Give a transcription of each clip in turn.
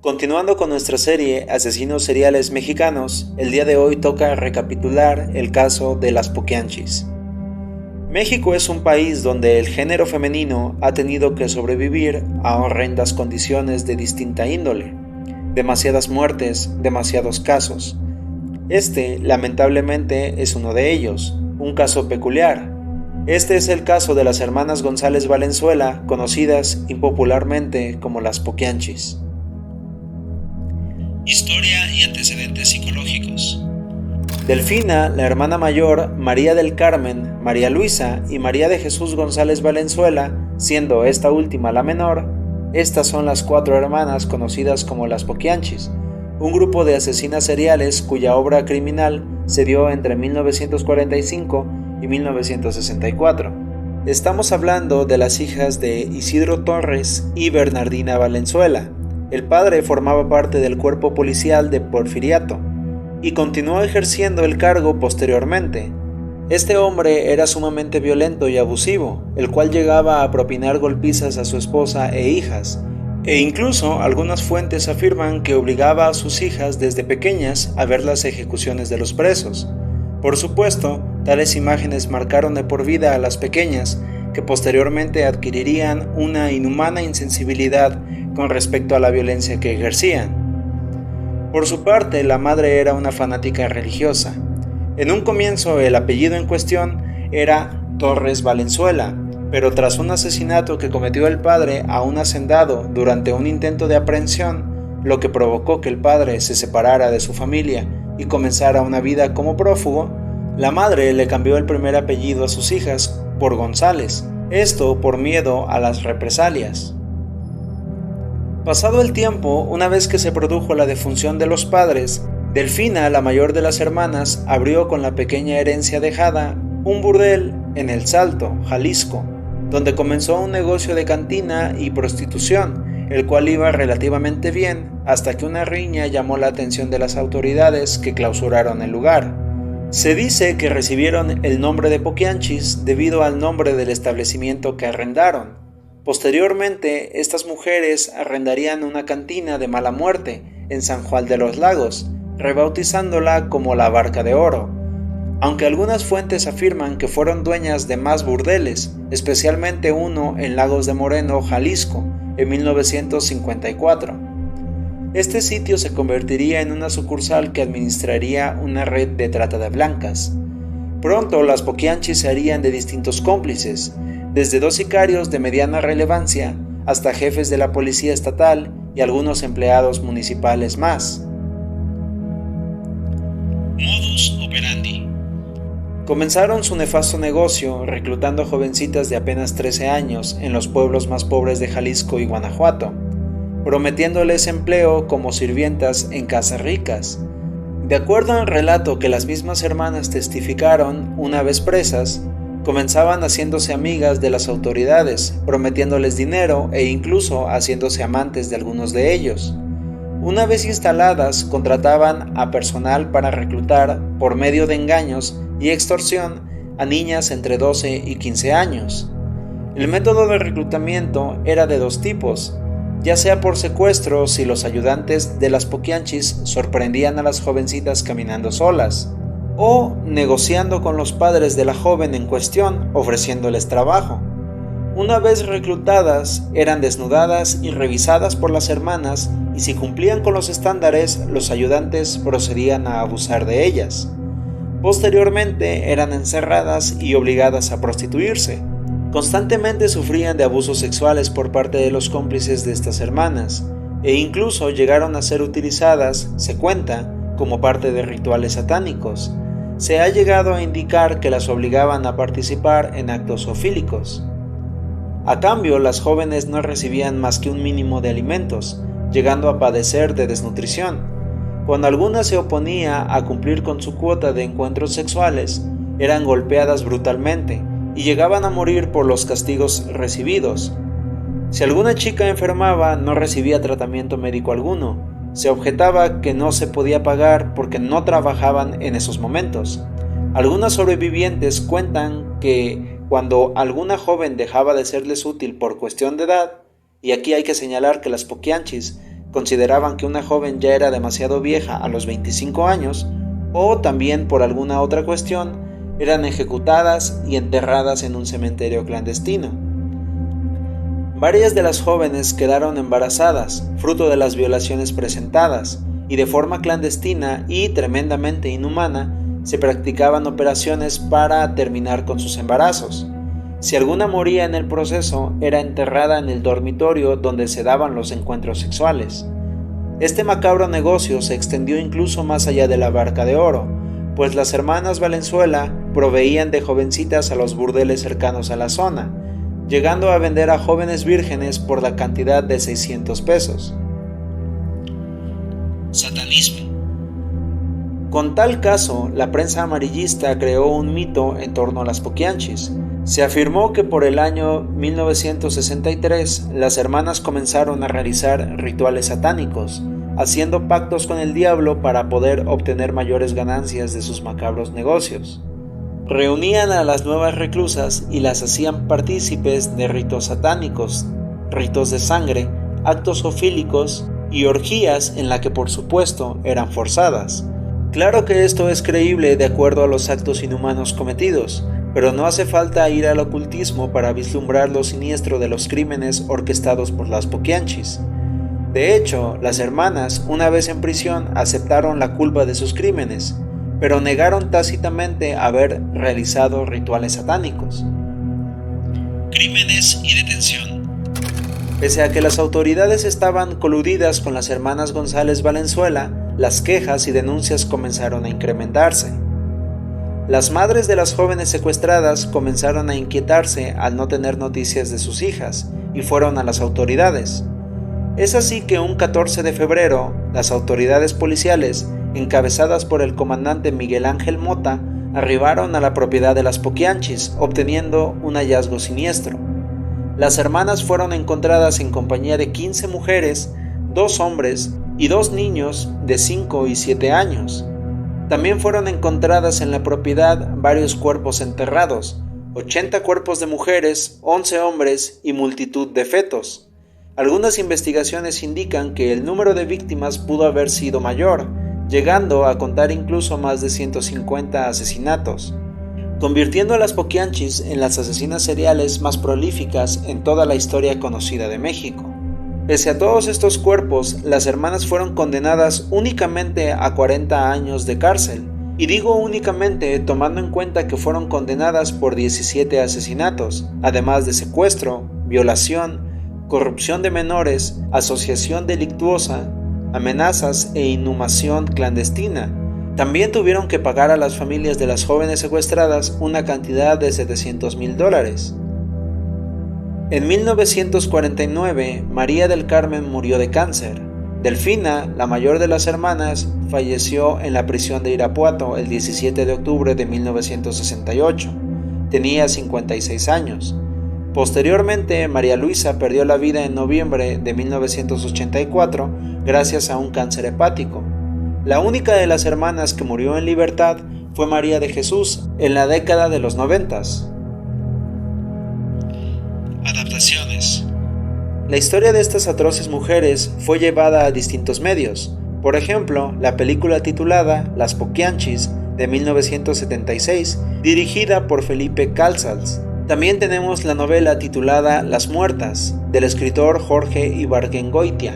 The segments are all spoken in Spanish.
Continuando con nuestra serie Asesinos Seriales Mexicanos, el día de hoy toca recapitular el caso de las Poquianchis. México es un país donde el género femenino ha tenido que sobrevivir a horrendas condiciones de distinta índole. Demasiadas muertes, demasiados casos. Este, lamentablemente, es uno de ellos, un caso peculiar. Este es el caso de las hermanas González Valenzuela, conocidas impopularmente como las Poquianchis. Historia y antecedentes psicológicos. Delfina, la hermana mayor, María del Carmen, María Luisa y María de Jesús González Valenzuela, siendo esta última la menor, estas son las 4 hermanas conocidas como las Poquianchis, un grupo de asesinas seriales cuya obra criminal se dio entre 1945 y 1964. Estamos hablando de las hijas de Isidro Torres y Bernardina Valenzuela. El padre formaba parte del cuerpo policial de Porfiriato y continuó ejerciendo el cargo posteriormente. Este hombre era sumamente violento y abusivo, el cual llegaba a propinar golpizas a su esposa e hijas, e incluso algunas fuentes afirman que obligaba a sus hijas desde pequeñas a ver las ejecuciones de los presos. Por supuesto, tales imágenes marcaron de por vida a las pequeñas, que posteriormente adquirirían una inhumana insensibilidad con respecto a la violencia que ejercían. Por su parte, la madre era una fanática religiosa. En un comienzo, el apellido en cuestión era Torres Valenzuela, pero tras un asesinato que cometió el padre a un hacendado durante un intento de aprehensión, lo que provocó que el padre se separara de su familia y comenzara una vida como prófugo, la madre le cambió el primer apellido a sus hijas por González, esto por miedo a las represalias. Pasado el tiempo, una vez que se produjo la defunción de los padres, Delfina, la mayor de las hermanas, abrió con la pequeña herencia dejada un burdel en El Salto, Jalisco, donde comenzó un negocio de cantina y prostitución, el cual iba relativamente bien hasta que una riña llamó la atención de las autoridades que clausuraron el lugar. Se dice que recibieron el nombre de Poquianchis debido al nombre del establecimiento que arrendaron. Posteriormente, estas mujeres arrendarían una cantina de mala muerte en San Juan de los Lagos, rebautizándola como la Barca de Oro, aunque algunas fuentes afirman que fueron dueñas de más burdeles, especialmente uno en Lagos de Moreno, Jalisco, en 1954. Este sitio se convertiría en una sucursal que administraría una red de trata de blancas. Pronto las Poquianchis se harían de distintos cómplices, desde 2 sicarios de mediana relevancia hasta jefes de la policía estatal y algunos empleados municipales más. Modus operandi. Comenzaron su nefasto negocio reclutando jovencitas de apenas 13 años en los pueblos más pobres de Jalisco y Guanajuato, prometiéndoles empleo como sirvientas en casas ricas. De acuerdo al relato que las mismas hermanas testificaron, una vez presas, comenzaban haciéndose amigas de las autoridades, prometiéndoles dinero e incluso haciéndose amantes de algunos de ellos. Una vez instaladas, contrataban a personal para reclutar, por medio de engaños y extorsión, a niñas entre 12 y 15 años. El método de reclutamiento era de 2 tipos, ya sea por secuestro si los ayudantes de las Poquianchis sorprendían a las jovencitas caminando solas, o negociando con los padres de la joven en cuestión, ofreciéndoles trabajo. Una vez reclutadas, eran desnudadas y revisadas por las hermanas, y si cumplían con los estándares, los ayudantes procedían a abusar de ellas. Posteriormente, eran encerradas y obligadas a prostituirse. Constantemente sufrían de abusos sexuales por parte de los cómplices de estas hermanas, e incluso llegaron a ser utilizadas, se cuenta, como parte de rituales satánicos. Se ha llegado a indicar que las obligaban a participar en actos zoofílicos. A cambio, las jóvenes no recibían más que un mínimo de alimentos, llegando a padecer de desnutrición. Cuando alguna se oponía a cumplir con su cuota de encuentros sexuales, eran golpeadas brutalmente y llegaban a morir por los castigos recibidos. Si alguna chica enfermaba, no recibía tratamiento médico alguno. Se objetaba que no se podía pagar porque no trabajaban en esos momentos. Algunas sobrevivientes cuentan que cuando alguna joven dejaba de serles útil por cuestión de edad, y aquí hay que señalar que las Poquianchis consideraban que una joven ya era demasiado vieja a los 25 años, o también por alguna otra cuestión, eran ejecutadas y enterradas en un cementerio clandestino. Varias de las jóvenes quedaron embarazadas, fruto de las violaciones presentadas, y de forma clandestina y tremendamente inhumana, se practicaban operaciones para terminar con sus embarazos. Si alguna moría en el proceso, era enterrada en el dormitorio donde se daban los encuentros sexuales. Este macabro negocio se extendió incluso más allá de la Barca de Oro, pues las hermanas Valenzuela proveían de jovencitas a los burdeles cercanos a la zona, llegando a vender a jóvenes vírgenes por la cantidad de 600 pesos. Satanismo. Con tal caso, la prensa amarillista creó un mito en torno a las poquianchis. Se afirmó que por el año 1963 las hermanas comenzaron a realizar rituales satánicos, haciendo pactos con el diablo para poder obtener mayores ganancias de sus macabros negocios. Reunían a las nuevas reclusas y las hacían partícipes de ritos satánicos, ritos de sangre, actos zoofílicos y orgías en la que por supuesto eran forzadas. Claro que esto es creíble de acuerdo a los actos inhumanos cometidos, pero no hace falta ir al ocultismo para vislumbrar lo siniestro de los crímenes orquestados por las poquianchis. De hecho, las hermanas, una vez en prisión, aceptaron la culpa de sus crímenes, pero negaron tácitamente haber realizado rituales satánicos. Crímenes y detención. Pese a que las autoridades estaban coludidas con las hermanas González Valenzuela, las quejas y denuncias comenzaron a incrementarse. Las madres de las jóvenes secuestradas comenzaron a inquietarse al no tener noticias de sus hijas y fueron a las autoridades. Es así que un 14 de febrero, las autoridades policiales, encabezadas por el comandante Miguel Ángel Mota, arribaron a la propiedad de las poquianchis, obteniendo un hallazgo siniestro. Las hermanas fueron encontradas en compañía de 15 mujeres, 2 hombres y 2 niños de 5 y 7 años. También fueron encontradas en la propiedad varios cuerpos enterrados, 80 cuerpos de mujeres, 11 hombres y multitud de fetos. Algunas investigaciones indican que el número de víctimas pudo haber sido mayor, llegando a contar incluso más de 150 asesinatos, convirtiendo a las poquianchis en las asesinas seriales más prolíficas en toda la historia conocida de México. Pese a todos estos cuerpos, las hermanas fueron condenadas únicamente a 40 años de cárcel, y digo únicamente tomando en cuenta que fueron condenadas por 17 asesinatos, además de secuestro, violación, corrupción de menores, asociación delictuosa, amenazas e inhumación clandestina. También tuvieron que pagar a las familias de las jóvenes secuestradas una cantidad de $700,000. En 1949, María del Carmen murió de cáncer. Delfina, la mayor de las hermanas, falleció en la prisión de Irapuato el 17 de octubre de 1968. Tenía 56 años. Posteriormente, María Luisa perdió la vida en noviembre de 1984 gracias a un cáncer hepático. La única de las hermanas que murió en libertad fue María de Jesús en la década de los 90. Adaptaciones. La historia de estas atroces mujeres fue llevada a distintos medios. Por ejemplo, la película titulada Las Poquianchis de 1976, dirigida por Felipe Cálzals. También tenemos la novela titulada Las Muertas, del escritor Jorge Ibargüengoitia.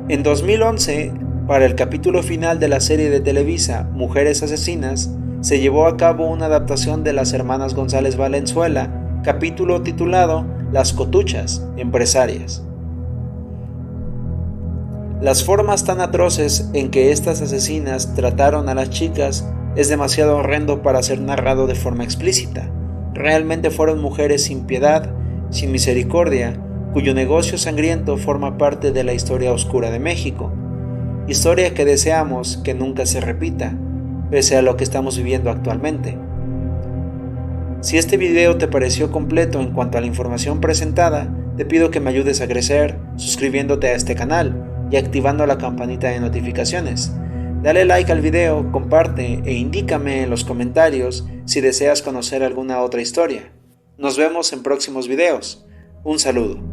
En 2011, para el capítulo final de la serie de Televisa Mujeres Asesinas, se llevó a cabo una adaptación de las hermanas González Valenzuela, capítulo titulado Las Cotuchas, Empresarias. Las formas tan atroces en que estas asesinas trataron a las chicas es demasiado horrendo para ser narrado de forma explícita. Realmente fueron mujeres sin piedad, sin misericordia, cuyo negocio sangriento forma parte de la historia oscura de México. Historia que deseamos que nunca se repita, pese a lo que estamos viviendo actualmente. Si este video te pareció completo en cuanto a la información presentada, te pido que me ayudes a crecer suscribiéndote a este canal y activando la campanita de notificaciones. Dale like al video, comparte e indícame en los comentarios si deseas conocer alguna otra historia. Nos vemos en próximos videos. Un saludo.